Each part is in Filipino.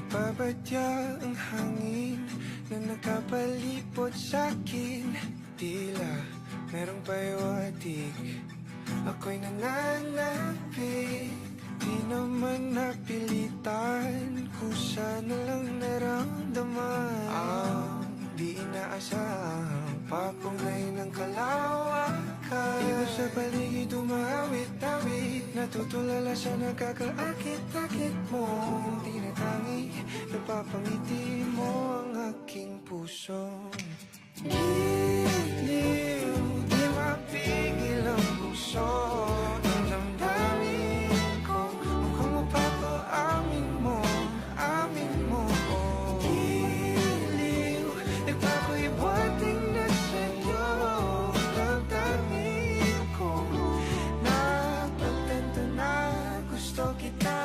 Nagbabadya ang hangin na nakapalipot sa'kin. Tila merong pahiwatig, ako'y nananapig. Di naman napilitan, kusa na lang naramdaman. Ang di inaasahang papunay ng kalawakan. Iba sa paligid umawit-awit, natutulala sa nakakaakit-akit mo. Tinatangi, napapangiti mo ang aking puso. Giliw, di mapigil ang puso. Ang damdamin ko, mukhang mapapaamin mo, amin mo. Giliw, nagpapahiwating na sa'yo. Damdamin ko, napagtanto na gusto kita.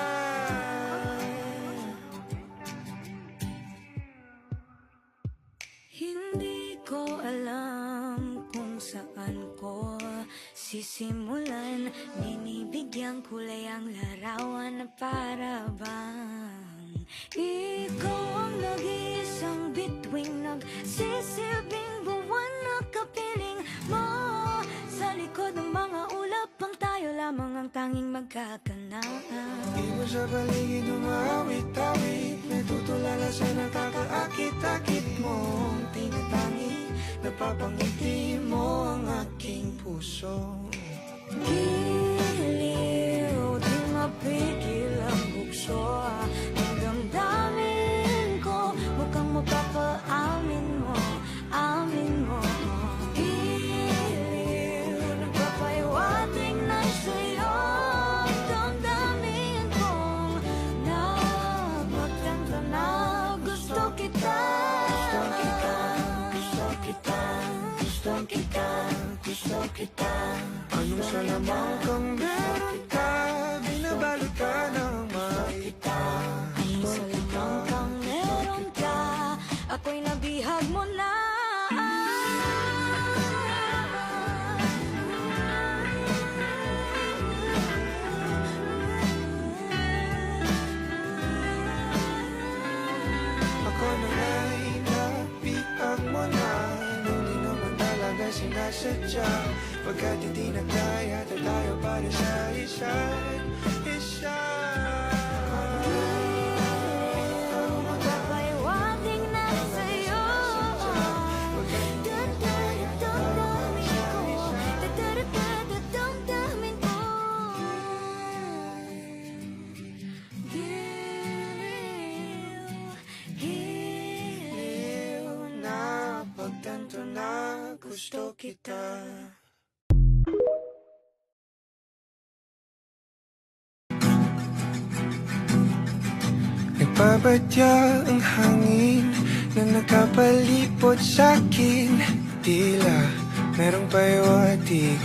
Hindi ko alam kung saan ko sisimulan. Binibigyan kulay ang larawan na para bang ikaw ang nag-iisang bituin, nagsisilbing buwan na kapiling mo. Sa likod ng mga ulap pang tayo lamang ang tanging magkakanaan. Iba sa paligid umawit-awit, natutulala sa nakakaakit-akit mo. Tinatangi, napapangiti mo ang aking puso. Giliw, di mapigil ang bukso. Ang damdamin ko, mukhang mapapaamin mo, amin mo. Giliw, nagpapahiwatig na sa'yo. Ang damdamin kong napagtanto na gusto kita. Gusto kita, gusto kita. Anong salamang kang meron ka, binabalot ka ng maita. Anong salamang kang meron ka, ako'y nabihag mo na. Ako na ay napihag mo na, nung di naman talaga sinasadya. Pagkat hindi na kaya, tayo para sa isa't isa. Magpapahiwatig na sa'yo. Damdamin ko. Giliw, Napagtanto na gusto kita. Nagbabadya ang hangin na nakapalipot sa'kin. Tila merong pahiwatig,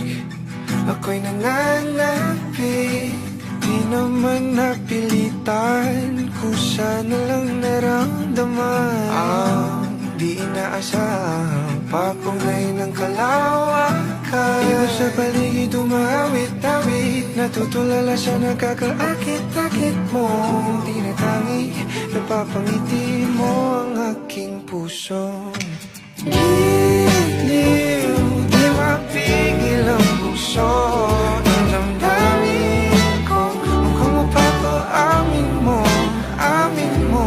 ako'y nananapig. Di naman napilitan, kusa na lang naramdaman. Ang di inaasahang papunay ng kalawakan. Iba sa paligid umawit-awit, natutulala sa nakakaakit-akit mo. Tinatangi, napapangiti mo ang aking puso. Giliw, di mapigil ang puso. Ang damdamin ko, mukhang mapapaamin mo, amin mo.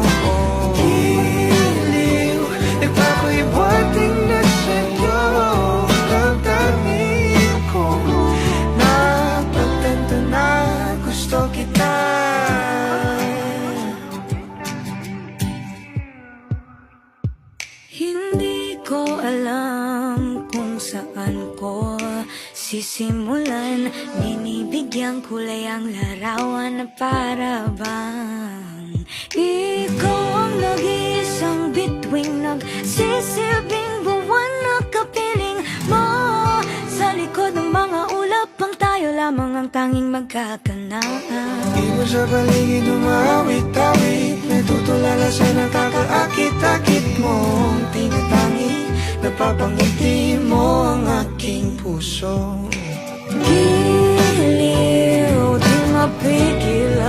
Giliw, nagpapahiwatig na sa'yo. Damdamin ko, napagtanto na gusto kita. hindi ko alam kung saan ko sisimulan. Binibigyan kulay ang larawan na para bang ikaw ang nag-iisang bituin, nagsisilbing buwan na kapiling mo. Sa likod ng mga ulap pang tayo lamang ang tanging magkakanaan. Iba sa paligid umawit-awit, natutulala sa nakakaakit-akit mo. Tinatangi, napapangiti mo ang aking puso. Giliw, di mapigil